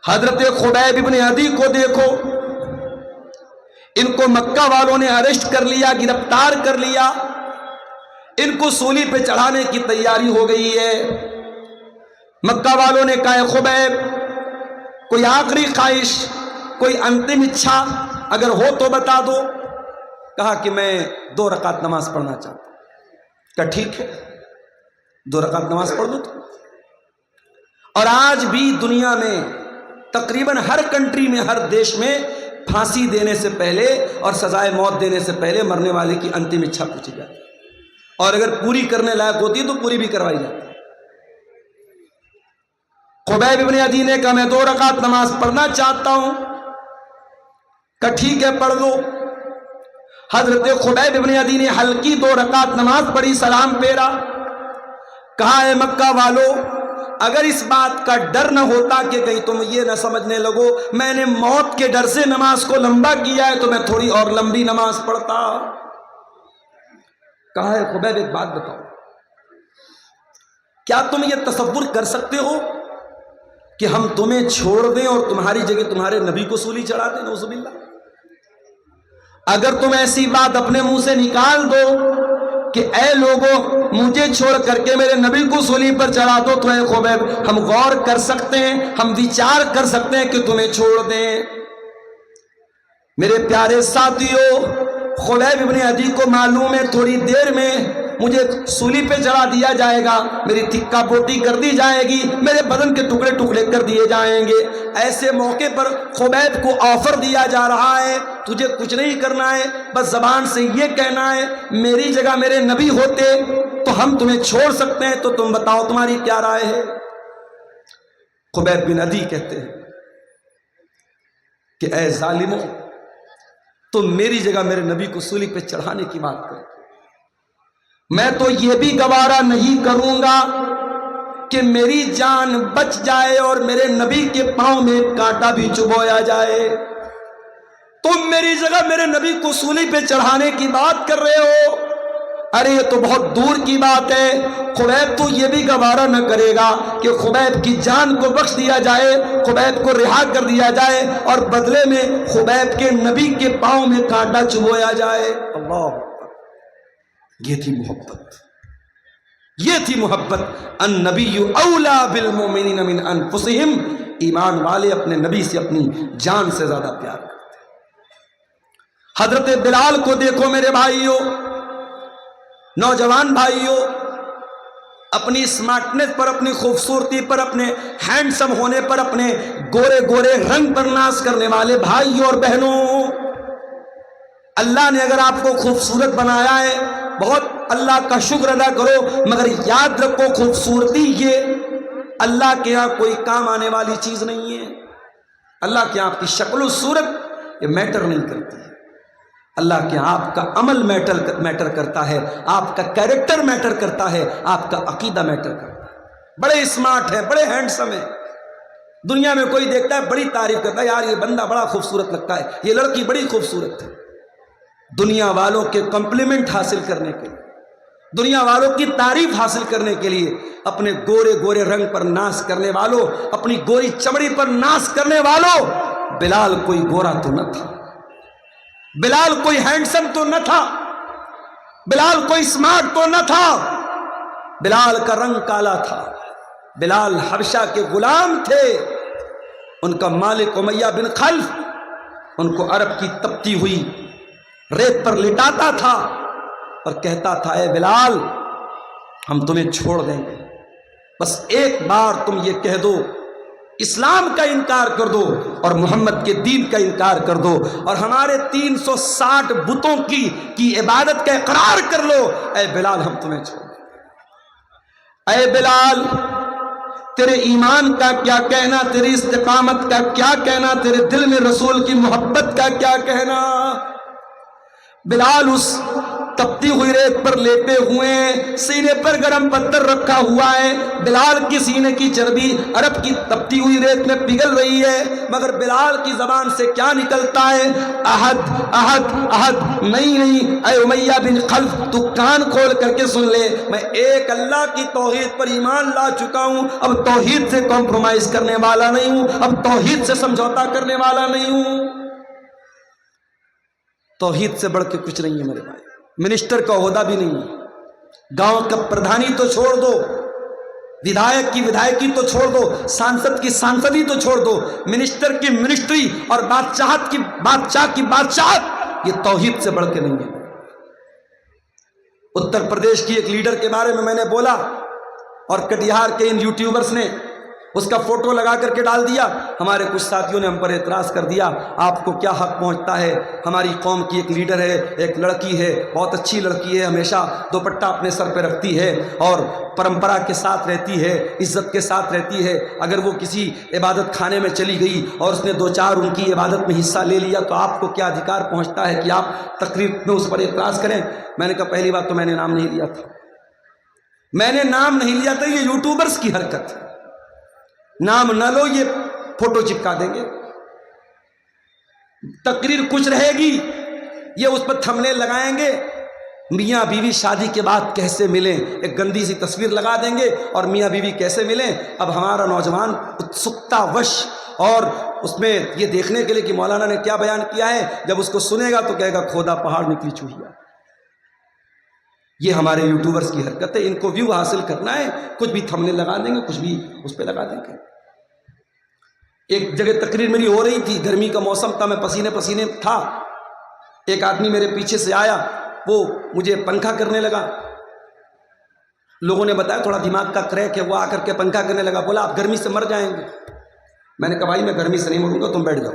حضرت خبیب ابن عدی کو دیکھو، ان کو مکہ والوں نے اریسٹ کر لیا، گرفتار کر لیا، ان کو سولی پہ چڑھانے کی تیاری ہو گئی ہے۔ مکہ والوں نے کہا خبیب کوئی آخری خواہش، کوئی انتم اچھا اگر ہو تو بتا دو۔ کہا کہ میں 2 رکعت نماز پڑھنا چاہتا ہوں۔ کہا ٹھیک ہے 2 رکعت نماز پڑھ دو تو۔ اور آج بھی دنیا میں تقریباً ہر کنٹری میں، ہر دیش میں پھانسی دینے سے پہلے اور سزائے موت دینے سے پہلے مرنے والے کی انتم اچھا پوچھی جاتی ہے، اور اگر پوری کرنے لائق ہوتی ہے تو پوری بھی کروائی جاتی ہے۔ خبیب ابن عدی نے کہا میں 2 رکعت نماز پڑھنا چاہتا ہوں۔ کہا ٹھیک ہے پڑھ لو۔ حضرت خبیب ابن عدی نے ہلکی 2 رکعت نماز پڑھی، سلام پھیرا، کہا اے مکہ والو، اگر اس بات کا ڈر نہ ہوتا کہ کہیں تم یہ نہ سمجھنے لگو میں نے موت کے ڈر سے نماز کو لمبا کیا ہے تو میں تھوڑی اور لمبی نماز پڑھتا۔ کہا ہے خبیب ایک بات بتاؤ، کیا تم یہ تصور کر سکتے ہو کہ ہم تمہیں چھوڑ دیں اور تمہاری جگہ تمہارے نبی کو سولی چڑھا دیں؟ نعوذ باللہ۔ اگر تم ایسی بات اپنے منہ سے نکال دو کہ اے لوگوں مجھے چھوڑ کر کے میرے نبی کو سولی پر چڑھا دو، تو اے خبیب ہم غور کر سکتے ہیں، ہم وچار کر سکتے ہیں کہ تمہیں چھوڑ دیں۔ میرے پیارے ساتھیوں، خبیب ابن عدی کو معلوم ہے تھوڑی دیر میں مجھے سولی پہ چڑھا دیا جائے گا، میری تکا پوٹی کر دی جائے گی، میرے بدن کے ٹکڑے ٹکڑے کر دیے جائیں گے۔ ایسے موقع پر خبیب کو آفر دیا جا رہا ہے تجھے کچھ نہیں کرنا ہے، بس زبان سے یہ کہنا ہے میری جگہ میرے نبی ہوتے تو ہم تمہیں چھوڑ سکتے ہیں، تو تم بتاؤ تمہاری کیا رائے ہے؟ خبیب بن عدی کہتے ہیں کہ اے ظالموں، تم میری جگہ میرے نبی کو سولی پہ چڑھانے کی بات کرو، میں تو یہ بھی گوارا نہیں کروں گا کہ میری جان بچ جائے اور میرے نبی کے پاؤں میں کانٹا بھی چبویا جائے۔ تم میری جگہ میرے نبی کو سولی پہ چڑھانے کی بات کر رہے ہو، ارے یہ تو بہت دور کی بات ہے۔ خبیب تو یہ بھی گوارا نہ کرے گا کہ خبیب کی جان کو بخش دیا جائے، خبیب کو رہا کر دیا جائے اور بدلے میں خبیب کے نبی کے پاؤں میں کانٹا چبویا جائے۔ اللہ، یہ تھی محبت، یہ تھی محبت۔ النبی اولا بالمؤمنین من انفسہم، ایمان والے اپنے نبی سے اپنی جان سے زیادہ پیار کرتے ہیں۔ حضرت بلال کو دیکھو میرے بھائیوں، نوجوان بھائیوں، اپنی اسمارٹنس پر، اپنی خوبصورتی پر، اپنے ہینڈسم ہونے پر، اپنے گورے گورے رنگ پر ناز کرنے والے بھائیوں اور بہنوں، اللہ نے اگر آپ کو خوبصورت بنایا ہے بہت اللہ کا شکر ادا کرو، مگر یاد رکھو خوبصورتی یہ اللہ کے ہاں کوئی کام آنے والی چیز نہیں ہے۔ اللہ کے ہاں آپ کی شکل و صورت یہ میٹر نہیں کرتی ہے، اللہ کے ہاں آپ کا عمل میٹر کرتا ہے، آپ کا کیریکٹر میٹر کرتا ہے، آپ کا عقیدہ میٹر کرتا ہے۔ بڑے اسمارٹ ہیں، بڑے ہینڈسم ہیں، دنیا میں کوئی دیکھتا ہے بڑی تعریف کرتا ہے، یار یہ بندہ بڑا خوبصورت لگتا ہے، یہ لڑکی بڑی خوبصورت ہے۔ دنیا والوں کے کمپلیمنٹ حاصل کرنے کے لیے، دنیا والوں کی تعریف حاصل کرنے کے لیے، اپنے گورے گورے رنگ پر ناز کرنے والوں، اپنی گوری چمڑی پر ناز کرنے والوں، بلال کوئی گورا تو نہ تھا، بلال کوئی ہینڈسم تو نہ تھا، بلال کوئی اسمارٹ تو نہ تھا، بلال کا رنگ کالا تھا، بلال حبشہ کے غلام تھے، ان کا مالک امیہ بن خلف ان کو عرب کی تپتی ہوئی ریت پر لٹاتا تھا اور کہتا تھا اے بلال ہم تمہیں چھوڑ دیں گے، بس ایک بار تم یہ کہہ دو اسلام کا انکار کر دو اور محمد کے دین کا انکار کر دو اور ہمارے 360 بتوں کی عبادت کا اقرار کر لو، اے بلال ہم تمہیں چھوڑ دیں گے۔ اے بلال تیرے ایمان کا کیا کہنا، تیری استقامت کا کیا کہنا، تیرے دل میں رسول کی محبت کا کیا کہنا۔ بلال اس تپتی ہوئی ریت پر لیٹے ہوئے ہیں, سینے پر گرم پتھر رکھا ہوا ہے. بلال کی سینے کی چربی عرب کی تپتی ہوئی ریت میں پگھل رہی ہے, مگر بلال کی زبان سے کیا نکلتا ہے؟ احد احد احد. نہیں اے امیہ بن خلف, تو کان کھول کر کے سن لے, میں ایک اللہ کی توحید پر ایمان لا چکا ہوں, اب توحید سے کمپرومائز کرنے والا نہیں ہوں, اب توحید سے سمجھوتا کرنے والا نہیں ہوں. توحید سے بڑھ کے کچھ نہیں ہے میرے بھائی. منسٹر کا عہدہ بھی نہیں ہے, گاؤں کا پردھانی تو چھوڑ دو, ودھایک کی ودھایکی تو چھوڑ دو, سانسد کی سانسدی تو چھوڑ دو, منسٹر کی منسٹری اور بادشاہ کی بادشاہت, یہ توحید سے بڑھ کے نہیں ہے. اتر پردیش کی ایک لیڈر کے بارے میں نے بولا, اور کٹیہار کے ان یوٹیوبرز نے اس کا فوٹو لگا کر کے ڈال دیا. ہمارے کچھ ساتھیوں نے ہم پر اعتراض کر دیا, آپ کو کیا حق پہنچتا ہے؟ ہماری قوم کی ایک لیڈر ہے, ایک لڑکی ہے, بہت اچھی لڑکی ہے, ہمیشہ دوپٹہ اپنے سر پہ رکھتی ہے اور پرمپرا کے ساتھ رہتی ہے, عزت کے ساتھ رہتی ہے. اگر وہ کسی عبادت خانے میں چلی گئی اور اس نے دو چار ان کی عبادت میں حصہ لے لیا تو آپ کو کیا ادھیکار پہنچتا ہے کہ آپ تقریر میں اس پر اعتراض کریں؟ میں نے کہا پہلی بات تو میں نے نام نہیں لیا تھا, میں نے نام نہیں لیا تھا, یہ یوٹیوبرز کی حرکت ہے. نام نہ لو, یہ فوٹو چپکا دیں گے, تقریر کچھ رہے گی, یہ اس پر تھمبنیل لگائیں گے, میاں بیوی شادی کے بعد کیسے ملیں, ایک گندی سی تصویر لگا دیں گے, اور میاں بیوی کیسے ملیں. اب ہمارا نوجوان اتسکتا وش اور اس میں یہ دیکھنے کے لیے کہ مولانا نے کیا بیان کیا ہے, جب اس کو سنے گا تو کہے گا کھودا پہاڑ نکلی چوہیا. یہ ہمارے یوٹیوبرز کی حرکت ہے, ان کو ویو حاصل کرنا ہے, کچھ بھی تھمبنیل لگا دیں گے, کچھ بھی اس پہ لگا دیں گے. ایک جگہ تقریر میری ہو رہی تھی, گرمی کا موسم تھا, میں پسینے پسینے تھا, ایک آدمی میرے پیچھے سے آیا, وہ مجھے پنکھا کرنے لگا. لوگوں نے بتایا تھوڑا دماغ کا کریک ہے, وہ آ کر کے پنکھا کرنے لگا, بولا آپ گرمی سے مر جائیں گے. میں نے کہا بھائی میں گرمی سے نہیں مروں گا, تم بیٹھ جاؤ.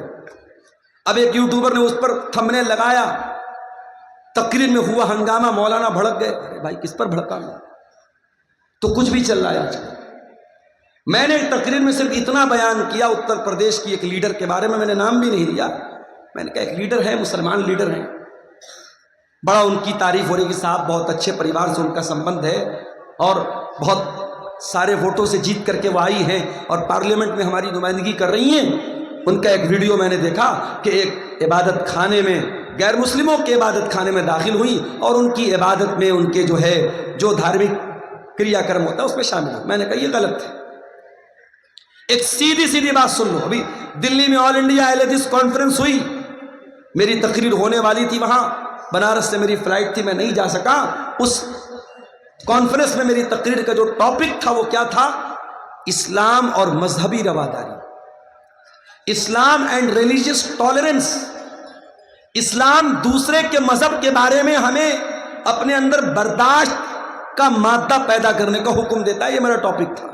اب ایک یوٹیوبر نے اس پر تھمبنیل لگایا, تقریر میں ہوا ہنگامہ, مولانا بھڑک گئے. ارے بھائی کس پر بھڑکا میں؟ تو کچھ بھی چل رہا ہے آج کل. میں نے تقریر میں صرف اتنا بیان کیا اتر پردیش کی ایک لیڈر کے بارے میں نے نام بھی نہیں لیا. میں نے کہا ایک لیڈر ہے, مسلمان لیڈر ہیں, بڑا ان کی تعریف ہو رہی کہ صاحب بہت اچھے پریوار سے ان کا سمبند ہے اور بہت سارے ووٹوں سے جیت کر کے وہ آئی ہیں اور پارلیمنٹ میں ہماری نمائندگی کر رہی ہیں. ان کا ایک ویڈیو میں نے دیکھا کہ ایک عبادت خانے میں, غیر مسلموں کے عبادت خانے میں داخل ہوئی اور ان کی عبادت میں ان کے جو ہے جو دھارمک کریا کرم ہوتا ہے اس میں شامل ہو. میں نے کہا یہ غلط ہے. ایک سیدھی بات سن لو, ابھی دلی میں آل انڈیا اہل حدیث کانفرنس ہوئی, میری تقریر ہونے والی تھی وہاں, بنارس سے میری فلائٹ تھی, میں نہیں جا سکا. اس کانفرنس میں میری تقریر کا جو ٹاپک تھا وہ کیا تھا؟ اسلام اور مذہبی رواداری, اسلام اینڈ ریلیجیس ٹالرنس. اسلام دوسرے کے مذہب کے بارے میں ہمیں اپنے اندر برداشت کا مادہ پیدا کرنے کا حکم دیتا ہے, یہ میرا ٹاپک تھا.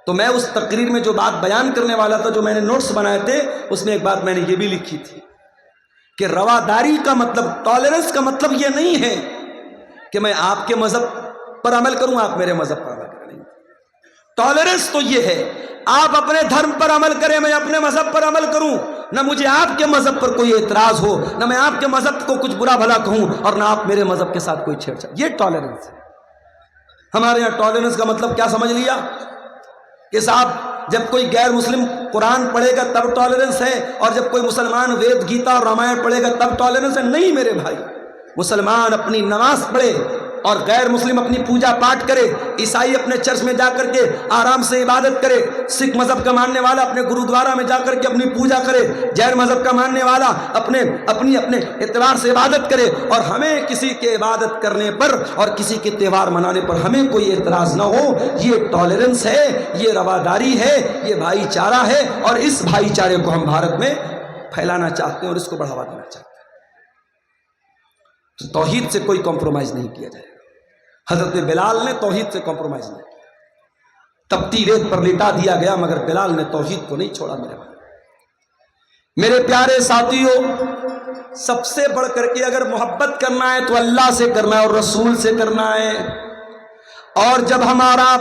تو میں اس تقریر میں جو بات بیان کرنے والا تھا, جو میں نے نوٹس بنائے تھے, اس میں ایک بات میں نے یہ بھی لکھی تھی کہ رواداری کا مطلب, ٹالرنس کا مطلب یہ نہیں ہے کہ میں آپ کے مذہب پر عمل کروں, آپ میرے مذہب پر عمل کریں. ٹالرنس تو یہ ہے آپ اپنے دھرم پر عمل کریں, میں اپنے مذہب پر عمل کروں, نہ مجھے آپ کے مذہب پر کوئی اعتراض ہو, نہ میں آپ کے مذہب کو کچھ برا بھلا کہوں, اور نہ آپ میرے مذہب کے ساتھ کوئی چھیڑ چھاڑ. یہ ٹالرنس ہے. ہمارے یہاں ٹالرنس کا مطلب کیا سمجھ لیا کہ صاحب جب کوئی غیر مسلم قرآن پڑھے گا تب ٹالرنس ہے, اور جب کوئی مسلمان وید گیتا اور رامائن پڑھے گا تب ٹالرنس ہے. نہیں میرے بھائی, مسلمان اپنی نماز پڑھے اور غیر مسلم اپنی پوجا پاٹ کرے, عیسائی اپنے چرچ میں جا کر کے آرام سے عبادت کرے, سکھ مذہب کا ماننے والا اپنے گرودوارا میں جا کر کے اپنی پوجا کرے, جین مذہب کا ماننے والا اپنے اعتبار سے عبادت کرے, اور ہمیں کسی کے عبادت کرنے پر اور کسی کے تہوار منانے پر ہمیں کوئی اعتراض نہ ہو. یہ ٹالرنس ہے, یہ رواداری ہے, یہ بھائی چارہ ہے, اور اس بھائی چارے کو ہم بھارت میں پھیلانا چاہتے ہیں اور اس کو بڑھاوا دینا چاہتے ہیں. تو توحید سے کوئی کمپرومائز نہیں کیا جائے. حضرت بلال نے توحید سے کمپرومائز نہیں کیا, تپتی ریت پر لٹا دیا گیا, مگر بلال نے توحید کو نہیں چھوڑا. میرے پیارے ساتھیوں, سب سے بڑھ کر کے اگر محبت کرنا ہے تو اللہ سے کرنا ہے اور رسول سے کرنا ہے. اور جب ہمارا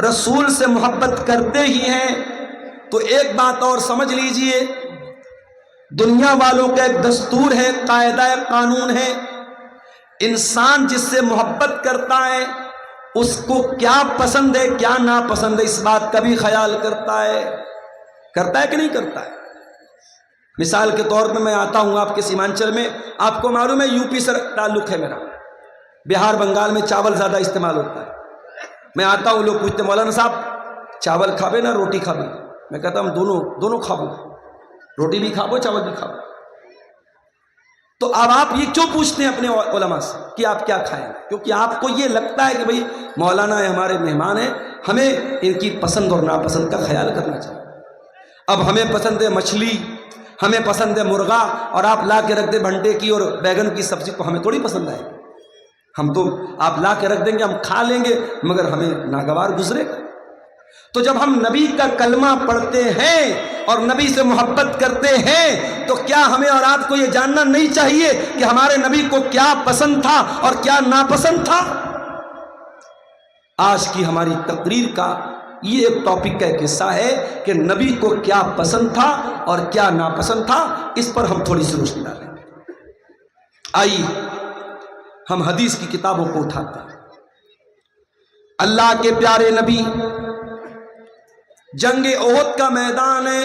رسول سے محبت کرتے ہی ہیں تو ایک بات اور سمجھ لیجئے, دنیا والوں کا ایک دستور ہے, قاعدہ قانون ہے انسان جس سے محبت کرتا ہے اس کو کیا پسند ہے کیا ناپسند ہے اس بات کا بھی خیال کرتا ہے کہ نہیں کرتا ہے؟ مثال کے طور پہ میں آتا ہوں آپ کے سیمانچل میں، آپ کو معلوم ہے یو پی سے تعلق ہے میرا، بہار بنگال میں چاول زیادہ استعمال ہوتا ہے۔ میں آتا ہوں، لوگ پوچھتے مولانا صاحب چاول کھاوے نا روٹی کھاوے؟ میں کہتا ہوں دونوں کھاو، روٹی بھی کھاو چاول بھی کھاو۔ تو اب آپ یہ کیوں پوچھتے ہیں اپنے علماء سے کہ آپ کیا کھائیں؟ کیونکہ آپ کو یہ لگتا ہے کہ بھئی مولانا ہے، ہمارے مہمان ہیں، ہمیں ان کی پسند اور ناپسند کا خیال کرنا چاہیے۔ اب ہمیں پسند ہے مچھلی، ہمیں پسند ہے مرغا، اور آپ لا کے رکھ دیں بھنٹے کی اور بیگن کی سبزی، تو ہمیں تھوڑی پسند آئے گی۔ ہم تو آپ لا کے رکھ دیں گے، ہم کھا لیں گے، مگر ہمیں ناگوار گزرے گا۔ تو جب ہم نبی کا کلمہ پڑھتے ہیں اور نبی سے محبت کرتے ہیں تو کیا ہمیں اور آپ کو یہ جاننا نہیں چاہیے کہ ہمارے نبی کو کیا پسند تھا اور کیا ناپسند تھا؟ آج کی ہماری تقریر کا یہ ایک ٹاپک کا ایک حصہ ہے کہ نبی کو کیا پسند تھا اور کیا ناپسند تھا، اس پر ہم تھوڑی سی روشنی ڈالیں گے۔ آئیے ہم حدیث کی کتابوں کو اٹھاتے ہیں۔ اللہ کے پیارے نبی، جنگ احد کا میدان ہے،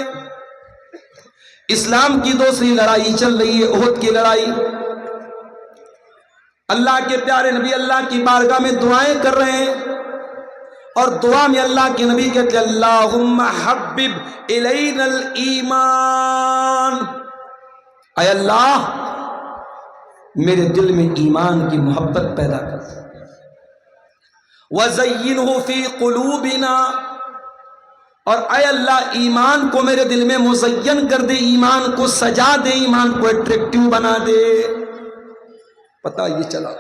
اسلام کی دوسری لڑائی چل رہی ہے، احد کی لڑائی۔ اللہ کے پیارے نبی اللہ کی بارگاہ میں دعائیں کر رہے ہیں، اور دعا میں اللہ کے نبی کہتے ہیں اللہم حبب الینا الایمان، اے اللہ میرے دل میں ایمان کی محبت پیدا کر، وزینہ فی قلوبنا، اور اے اللہ ایمان کو میرے دل میں مزین کر دے، ایمان کو سجا دے، ایمان کو اٹریکٹیو بنا دے۔ پتہ یہ چلا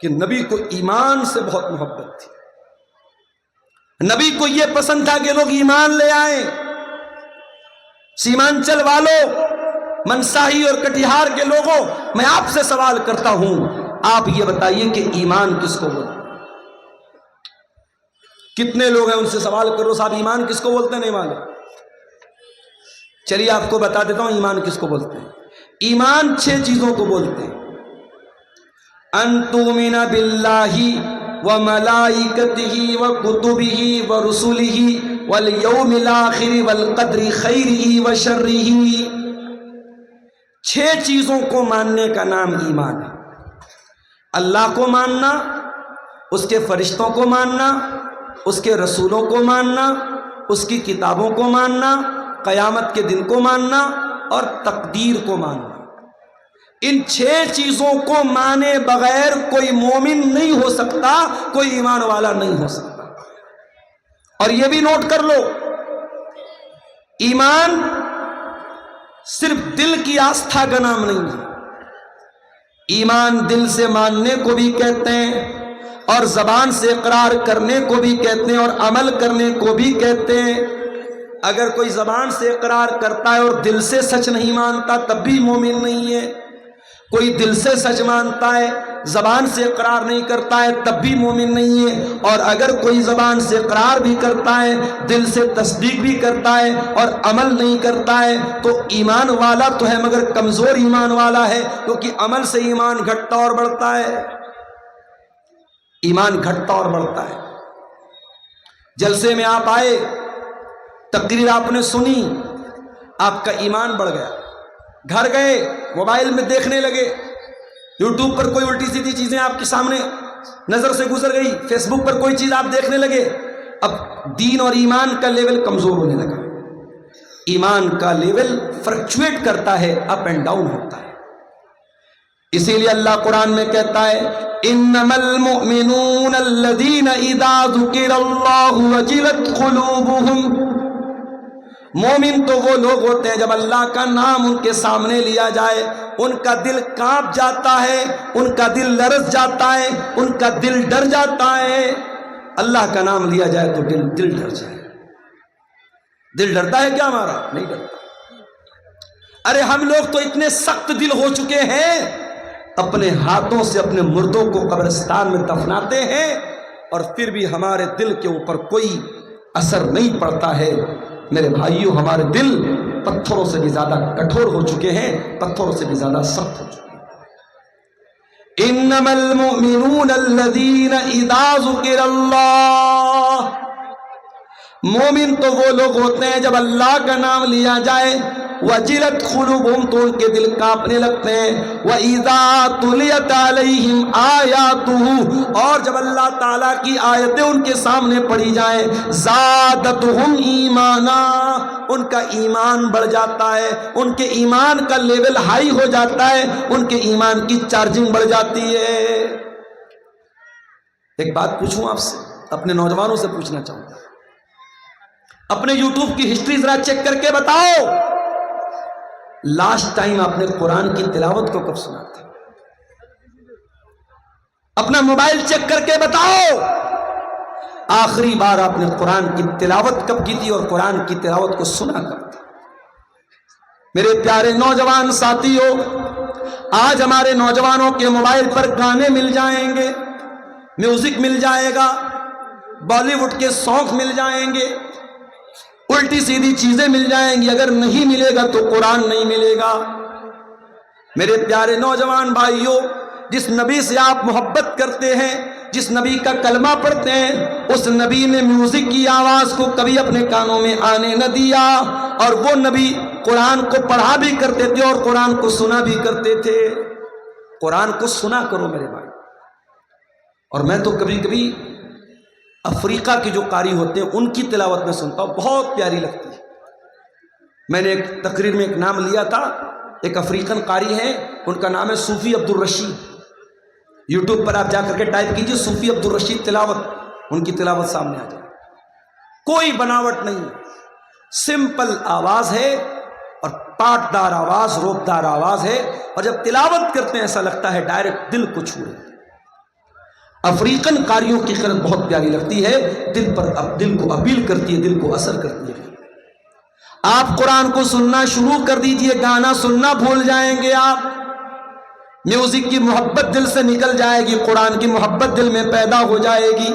کہ نبی کو ایمان سے بہت محبت تھی، نبی کو یہ پسند تھا کہ لوگ ایمان لے آئیں۔ سیمانچل والوں، منساہی اور کٹیہار کے لوگوں، میں آپ سے سوال کرتا ہوں، آپ یہ بتائیے کہ ایمان کس کو بولتے ہیں؟ کتنے لوگ ہیں ان سے سوال کرو صاحب ایمان کس کو بولتے ہیں؟ نہیں معلوم؟ چلیے آپ کو بتا دیتا ہوں ایمان کس کو بولتے ہیں۔ ایمان 6 چیزوں کو بولتے ہیں۔ ان تؤمن باللہ وملائکتہ وکتبہ ورسلہ والیوم الآخر والقدر خیرہ وشرہ۔ 6 چیزوں کو ماننے کا نام ایمان ہے۔ اللہ کو ماننا، اس کے فرشتوں کو ماننا، اس کے رسولوں کو ماننا، اس کی کتابوں کو ماننا، قیامت کے دن کو ماننا، اور تقدیر کو ماننا۔ ان 6 چیزوں کو مانے بغیر کوئی مومن نہیں ہو سکتا، کوئی ایمان والا نہیں ہو سکتا۔ اور یہ بھی نوٹ کر لو، ایمان صرف دل کی آستھا کا نام نہیں ہے، ایمان دل سے ماننے کو بھی کہتے ہیں، اور زبان سے اقرار کرنے کو بھی کہتے ہیں، اور عمل کرنے کو بھی کہتے ہیں۔ اگر کوئی زبان سے اقرار کرتا ہے اور دل سے سچ نہیں مانتا تب بھی مومن نہیں ہے، کوئی دل سے سچ مانتا ہے زبان سے اقرار نہیں کرتا ہے تب بھی مومن نہیں ہے، اور اگر کوئی زبان سے اقرار بھی کرتا ہے، دل سے تصدیق بھی کرتا ہے اور عمل نہیں کرتا ہے تو ایمان والا تو ہے مگر کمزور ایمان والا ہے، کیونکہ عمل سے ایمان گھٹتا اور بڑھتا ہے، ایمان گھٹتا اور بڑھتا ہے۔ جلسے میں آپ آئے، تقریر آپ نے سنی، آپ کا ایمان بڑھ گیا، گھر گئے موبائل میں دیکھنے لگے، یوٹیوب پر کوئی الٹی سیدھی چیزیں آپ کے سامنے نظر سے گزر گئی، فیس بک پر کوئی چیز آپ دیکھنے لگے، اب دین اور ایمان کا لیول کمزور ہونے لگا۔ ایمان کا لیول فرکچویٹ کرتا ہے، اپ اینڈ ڈاؤن ہوتا ہے۔ اسی لیے اللہ قرآن میں کہتا ہے انما المؤمنون الذین اذا ذکر اللہ وجلت قلوبهم، مومن تو وہ لوگ ہوتے ہیں جب اللہ کا نام ان کے سامنے لیا جائے ان کا دل کانپ جاتا ہے، ان کا دل لرز جاتا ہے، ان کا دل ڈر جاتا ہے۔ اللہ کا نام لیا جائے تو دل ڈر جائے۔ دل ڈرتا ہے کیا ہمارا؟ نہیں ڈرتا۔ ارے ہم لوگ تو اتنے سخت دل ہو چکے ہیں، اپنے ہاتھوں سے اپنے مردوں کو قبرستان میں دفناتے ہیں اور پھر بھی ہمارے دل کے اوپر کوئی اثر نہیں پڑتا ہے۔ میرے بھائیوں، ہمارے دل پتھروں سے بھی زیادہ کٹھور ہو چکے ہیں، پتھروں سے بھی زیادہ سخت ہو چکے ہیں۔ انما المؤمنون الذین اذا ذکر اللہ، مومن تو وہ لوگ ہوتے ہیں جب اللہ کا نام لیا جائے، وجلت قلوبہم تو ان کے دل کانپنے لگتے ہیں، وَإِذَا تُلِيَتْ عَلَيْهِمْ آيَاتُهُ، اور جب اللہ تعالیٰ کی آیتیں ان کے سامنے پڑھی جائیں، زَادَتْهُمْ ایمانا، ان کا ایمان بڑھ جاتا ہے، ان کے ایمان کا لیول ہائی ہو جاتا ہے، ان کے ایمان کی چارجنگ بڑھ جاتی ہے۔ ایک بات پوچھوں آپ سے، اپنے نوجوانوں سے پوچھنا چاہوں گا، اپنے یوٹیوب کی ہسٹری ذرا چیک کر کے بتاؤ، لاسٹ ٹائم آپ نے قرآن کی تلاوت کو کب سنا تھا؟ اپنا موبائل چیک کر کے بتاؤ، آخری بار آپ نے قرآن کی تلاوت کب کی تھی اور قرآن کی تلاوت کو سنا کب تھا؟ میرے پیارے نوجوان ساتھیوں، آج ہمارے نوجوانوں کے موبائل پر گانے مل جائیں گے، میوزک مل جائے گا، بالی ووڈ کے سانگ مل جائیں گے، الٹی سیدھی چیزیں مل جائیں گی، اگر نہیں ملے گا تو قرآن نہیں ملے گا۔ میرے پیارے نوجوان بھائیوں، جس نبی سے آپ محبت کرتے ہیں، جس نبی کا کلمہ پڑھتے ہیں، اس نبی نے میوزک کی آواز کو کبھی اپنے کانوں میں آنے نہ دیا، اور وہ نبی قرآن کو پڑھا بھی کرتے تھے اور قرآن کو سنا بھی کرتے تھے۔ قرآن کو سنا کرو میرے بھائی۔ اور میں تو کبھی کبھی افریقہ کے جو قاری ہوتے ہیں ان کی تلاوت میں سنتا ہوں، بہت پیاری لگتی ہے۔ میں نے ایک تقریر میں ایک نام لیا تھا، ایک افریقن قاری ہیں، ان کا نام ہے صوفی عبدالرشید۔ یوٹیوب پر آپ جا کر کے ٹائپ کیجئے صوفی عبدالرشید تلاوت، ان کی تلاوت سامنے آ جائے، کوئی بناوٹ نہیں، سمپل آواز ہے اور پاٹدار آواز، روپدار آواز ہے، اور جب تلاوت کرتے ہیں ایسا لگتا ہے ڈائریکٹ دل کو چھو رہے۔ افریقن قاریوں کی قرآن بہت پیاری لگتی ہے، دل کو اپیل کرتی ہے، دل کو اثر کرتی ہے۔ آپ قرآن کو سننا شروع کر دیجئے، گانا سننا بھول جائیں گے آپ، میوزک کی محبت دل سے نکل جائے گی، قرآن کی محبت دل میں پیدا ہو جائے گی۔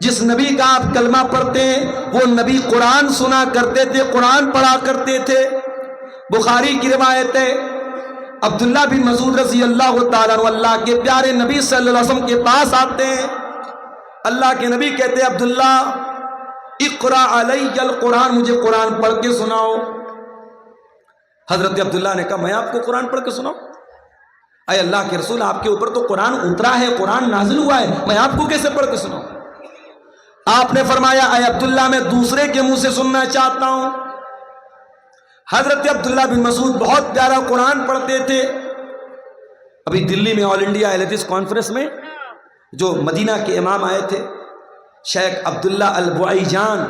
جس نبی کا آپ کلمہ پڑھتے ہیں وہ نبی قرآن سنا کرتے تھے، قرآن پڑھا کرتے تھے۔ بخاری کی روایت ہے، عبداللہ بن مسعود رضی اللہ تعالیٰ عنہ اللہ کے پیارے نبی صلی اللہ علیہ وسلم کے پاس آتے ہیں، اللہ کے نبی کہتے ہیں عبداللہ اقرأ علی القرآن، مجھے قرآن پڑھ کے سناؤ۔ حضرت عبداللہ نے کہا میں آپ کو قرآن پڑھ کے سناؤں؟ اے اللہ کے رسول، آپ کے اوپر تو قرآن اترا ہے، قرآن نازل ہوا ہے، میں آپ کو کیسے پڑھ کے سناؤں؟ آپ نے فرمایا اے عبداللہ میں دوسرے کے منہ سے سننا چاہتا ہوں۔ حضرت عبداللہ بن مسعود بہت پیارا قرآن پڑھتے تھے۔ ابھی دلی میں آل انڈیا اہل حدیث کانفرنس میں جو مدینہ کے امام آئے تھے شیخ عبداللہ البوائی جان،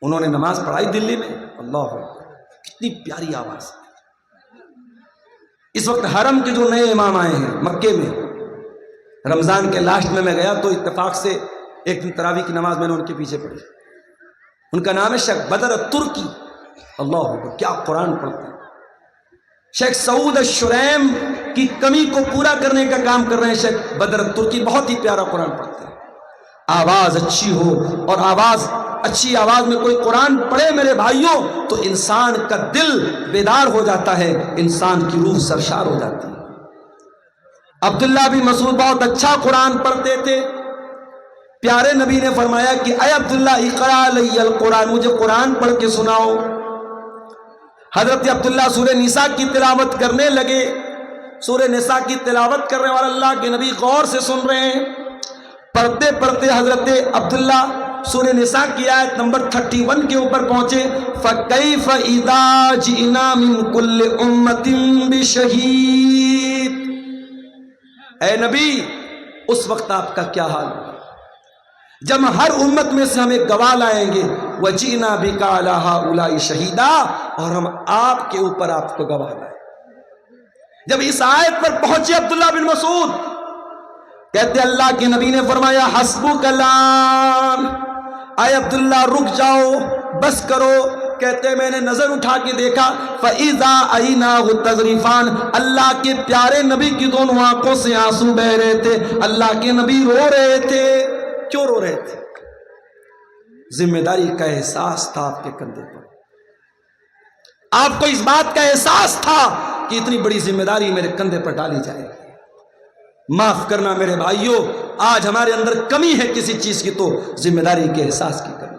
انہوں نے نماز پڑھائی دلی میں، اللہ اکبر، کتنی پیاری آواز۔ اس وقت حرم کے جو نئے امام آئے ہیں مکے میں، رمضان کے لاسٹ میں گیا تو اتفاق سے ایک دن تراویح کی نماز میں نے ان کے پیچھے پڑھی، ان کا نام ہے شیخ بدر الترکی، اللہ اکبر کیا قرآن پڑھتے ہیں۔ شیخ سعود الشریم کی کمی کو پورا کرنے کا کام کر رہے ہیں شیخ بدر الترکی، بہت ہی پیارا قرآن پڑھتے ہیں۔ آواز اچھی ہو، اور اچھی آواز میں کوئی قرآن پڑھے میرے بھائیوں تو انسان کا دل بیدار ہو جاتا ہے، انسان کی روح سرشار ہو جاتی ہے۔ عبداللہ بن مسعود بہت اچھا قرآن پڑھتے تھے۔ پیارے نبی نے فرمایا کہ اے عبداللہ اقرأ علی القرآن، مجھے قرآن پڑھ کے سناؤ۔ حضرت عبداللہ سورہ نساء کی تلاوت کرنے لگے، سورہ نساء کی تلاوت کر رہے ہیں اور اللہ کے نبی غور سے سن رہے ہیں۔ پڑھتے پڑھتے حضرت عبداللہ سورہ نساء کی آیت نمبر 31 کے اوپر پہنچے، فَكَيْفَ إِذَا جِئْنَا مِن كُلِّ أُمَّةٍ بِشَهِيدٍ، اے نبی اس وقت آپ کا کیا حال ہے جب ہر امت میں سے ہم ایک گواہ لائیں گے، وَجِئْنَا بِكَ عَلَىٰ هَٰؤُلَاءِ شَهِيدًا، اور ہم آپ کے اوپر آپ کو گواہ لائیں۔ جب اس آیت پر پہنچے عبداللہ بن مسعود، کہتے اللہ کے نبی نے فرمایا حسبک الآن، اے عبداللہ رک جاؤ، بس کرو۔ کہتے میں نے نظر اٹھا کے دیکھا، فَإِذَا عَيْنَاهُ تَذْرِفَانِ، اللہ کے پیارے نبی کی دونوں آنکھوں سے آنسو بہ رہے تھے، اللہ کے نبی رو رہے تھے۔ کیوں رو رہے تھے؟ ذمہ داری کا احساس تھا آپ کے کندھے پر، آپ کو اس بات کا احساس تھا کہ اتنی بڑی ذمہ داری میرے کندھے پر ڈالی جائے گی۔ معاف کرنا میرے بھائیوں، آج ہمارے اندر کمی ہے کسی چیز کی تو ذمہ داری کے احساس کی کمی۔